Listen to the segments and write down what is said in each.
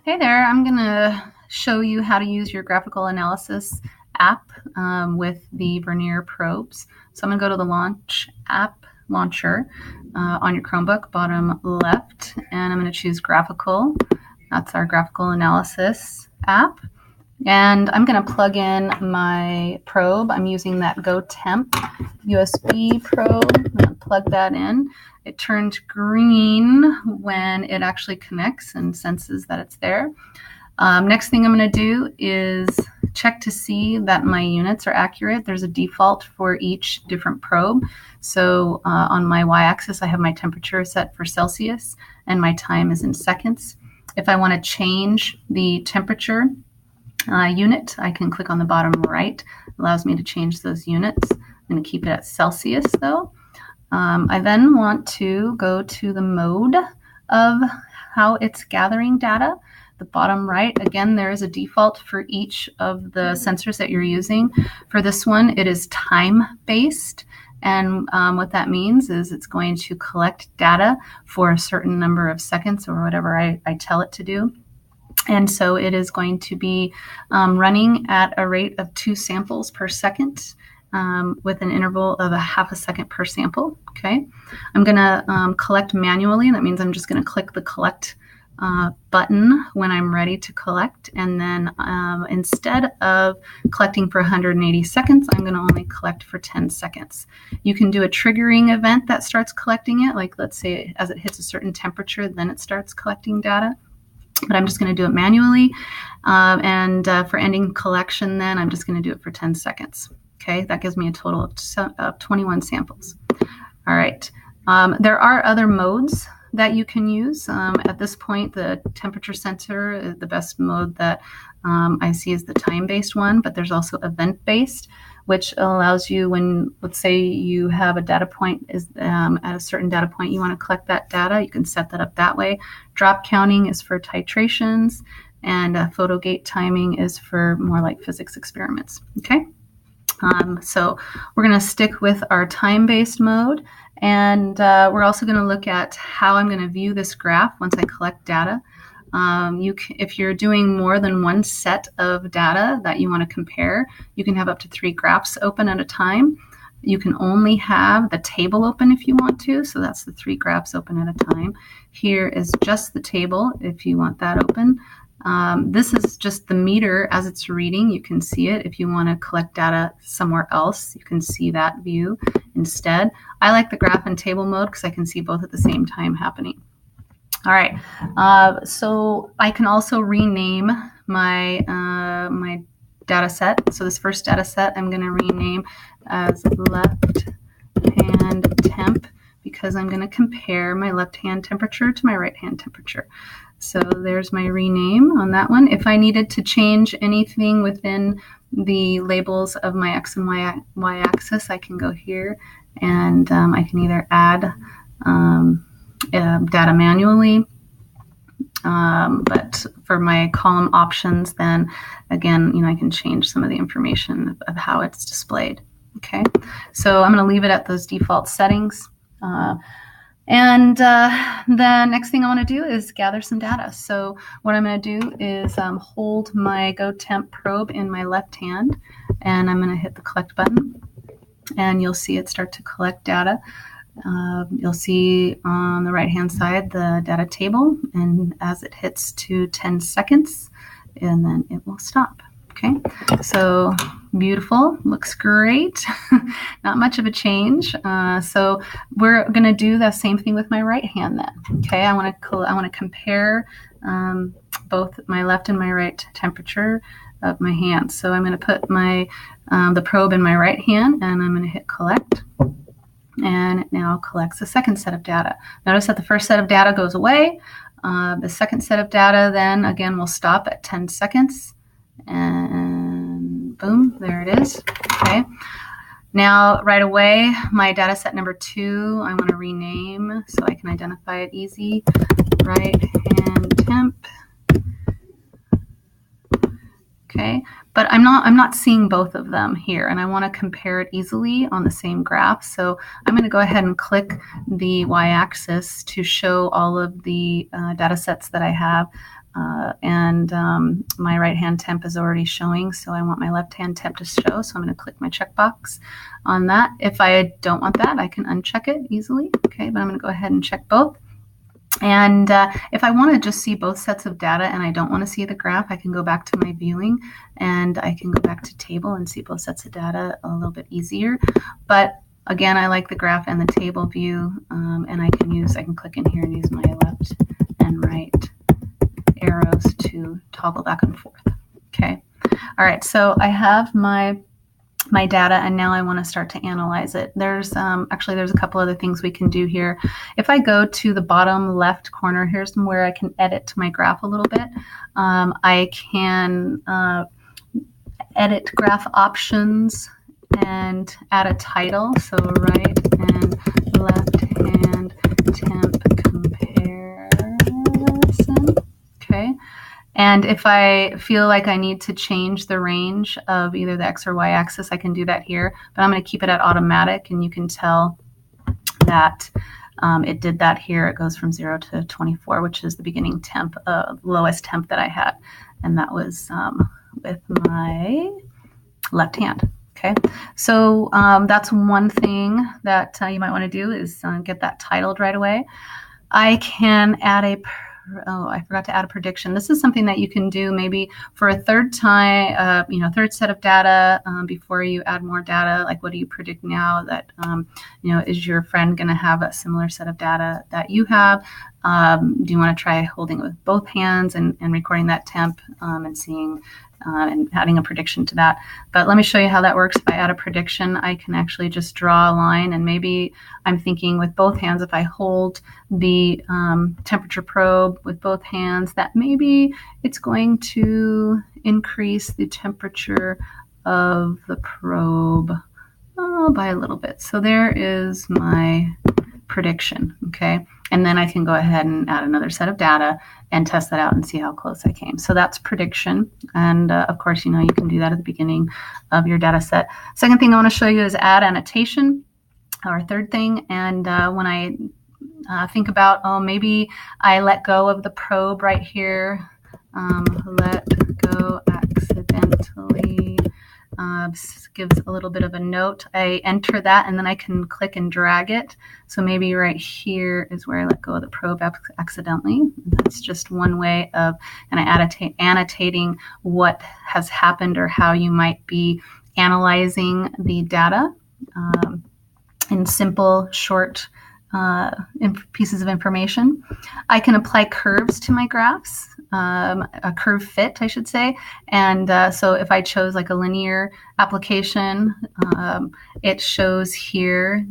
Hey there, I'm going to show you how to use your graphical analysis app with the Vernier probes. So I'm going to go to the Launch app launcher on your Chromebook, bottom left, and I'm going to choose Graphical. That's our graphical analysis app. And I'm going to plug in my probe. I'm using that GoTemp USB Pro. I'm going to plug that in. It turns green when it actually connects and senses that it's there. Next thing I'm going to do is check to see that my units are accurate. There's a default for each different probe. So on my y-axis, I have my temperature set for Celsius and my time is in seconds. If I want to change the temperature unit, I can click on the bottom right. It allows me to change those units. I'm going to keep it at Celsius though. I then want to go to the mode of how it's gathering data. The bottom right, again, there is a default for each of the sensors that you're using. For this one, it is time-based. And what that means is it's going to collect data for a certain number of seconds or whatever I tell it to do. And so it is going to be running at a rate of 2 samples per second with an interval of a half a second per sample. Okay, I'm going to collect manually. That means I'm just going to click the collect button when I'm ready to collect. And then instead of collecting for 180 seconds, I'm going to only collect for 10 seconds. You can do a triggering event that starts collecting it. Like let's say as it hits a certain temperature, then it starts collecting data. But I'm just going to do it manually. For ending collection, then I'm just going to do it for 10 seconds. Okay, that gives me a total of 21 samples. All right, there are other modes that you can use. At this point, the temperature sensor, the best mode that I see is the time-based one, but there's also event-based, which allows you when, let's say you have a data point is at a certain data point, you want to collect that data, you can set that up that way. Drop counting is for titrations, and photo gate timing is for more like physics experiments, okay? So we're going to stick with our time-based mode, and we're also going to look at how I'm going to view this graph once I collect data. If you're doing more than one set of data that you want to compare, you can have up to 3 graphs open at a time. You can only have the table open if you want to, so that's the 3 graphs open at a time. Here is just the table if you want that open. This is just the meter as it's reading. You can see it. If you want to collect data somewhere else, you can see that view instead. I like the graph and table mode because I can see both at the same time happening. All right, so I can also rename my my data set. So this first data set I'm going to rename as left hand temp because I'm going to compare my left hand temperature to my right hand temperature. So there's my rename on that one. If I needed to change anything within the labels of my X and Y axis, I can go here and I can either add data manually, but for my column options, then again, I can change some of the information of how it's displayed. Okay, so I'm going to leave it at those default settings. The next thing I want to do is gather some data. So what I'm going to do is hold my GoTemp probe in my left hand, and I'm going to hit the collect button, and you'll see it start to collect data. You'll see on the right hand side the data table, and as it hits to 10 seconds, and then it will stop. Okay, so beautiful, looks great. Not much of a change. So we're going to do the same thing with my right hand then. Okay, I want to compare both my left and my right temperature of my hand. So I'm going to put my the probe in my right hand, and I'm going to hit collect. And it now collects the second set of data. Notice that the first set of data goes away. The second set of data then again will stop at 10 seconds. And boom, there it is. Okay. Now, right away, my data set number 2, I want to rename so I can identify it easy. Right hand temp. Okay, but I'm not seeing both of them here, and I want to compare it easily on the same graph. So I'm going to go ahead and click the y-axis to show all of the data sets that I have and my right hand temp is already showing, so I want my left hand temp to show, so I'm going to click my checkbox on that. If I don't want that, I can uncheck it easily. Okay, but I'm going to go ahead and check both. And if I want to just see both sets of data and I don't want to see the graph, I can go back to my viewing and I can go back to table and see both sets of data a little bit easier. But again, I like the graph and the table view, and I can click in here and use my left and right arrows to toggle back and forth. Okay. All right. So I have my data, and now I want to start to analyze it. There's a couple other things we can do here. If I go to the bottom left corner, here's where I can edit my graph a little bit. I can edit graph options and add a title. So right and left hand temp comparison. Okay. And if I feel like I need to change the range of either the X or Y axis, I can do that here, but I'm going to keep it at automatic, and you can tell that it did that here. It goes from 0 to 24, which is the beginning temp, lowest temp that I had, and that was with my left hand. Okay, so that's one thing that you might want to do is get that titled right away. I can add I forgot to add a prediction. This is something that you can do maybe for a third time, third set of data before you add more data. Like, what do you predict now that, is your friend going to have a similar set of data that you have? Do you want to try holding it with both hands and recording that temp and seeing and adding a prediction to that? But let me show you how that works. If I add a prediction, I can actually just draw a line, and maybe I'm thinking with both hands, if I hold the temperature probe with both hands, that maybe it's going to increase the temperature of the probe by a little bit. So there is my prediction. Okay. And then I can go ahead and add another set of data and test that out and see how close I came. So that's prediction. And of course, you can do that at the beginning of your data set. Second thing I want to show you is add annotation, or third thing. And when I think about, maybe I let go of the probe right here, let go accidentally, gives a little bit of a note. I enter that, and then I can click and drag it. So maybe right here is where I let go of the probe accidentally. That's just one way of annotating what has happened or how you might be analyzing the data in simple, short pieces of information. I can apply curves to my graphs, a curve fit, I should say. And so if I chose like a linear application, it shows here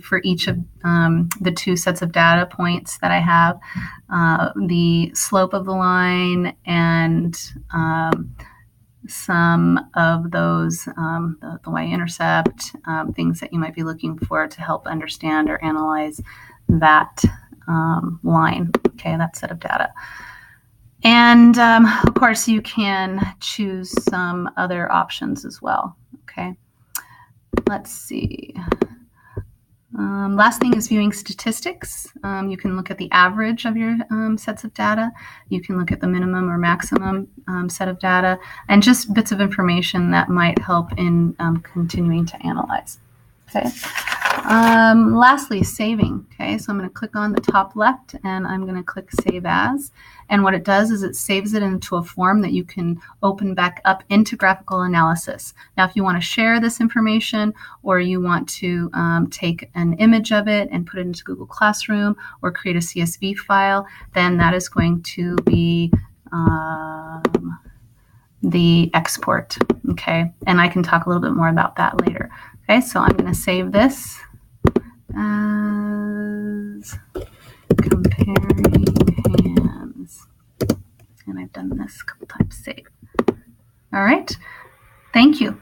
for each of the two sets of data points that I have, the slope of the line and some of those, the y-intercept, things that you might be looking for to help understand or analyze that line, okay, that set of data. And of course, you can choose some other options as well, okay. Let's see. Last thing is viewing statistics. You can look at the average of your sets of data. You can look at the minimum or maximum set of data, and just bits of information that might help in continuing to analyze. Okay. Lastly, saving. Okay, so I'm going to click on the top left, and I'm going to click Save As. And what it does is it saves it into a form that you can open back up into Graphical Analysis. Now, if you want to share this information, or you want to take an image of it and put it into Google Classroom, or create a CSV file, then that is going to be the export. Okay, and I can talk a little bit more about that later. Okay, so I'm going to save this as comparing hands. And I've done this a couple times. Save. All right. Thank you.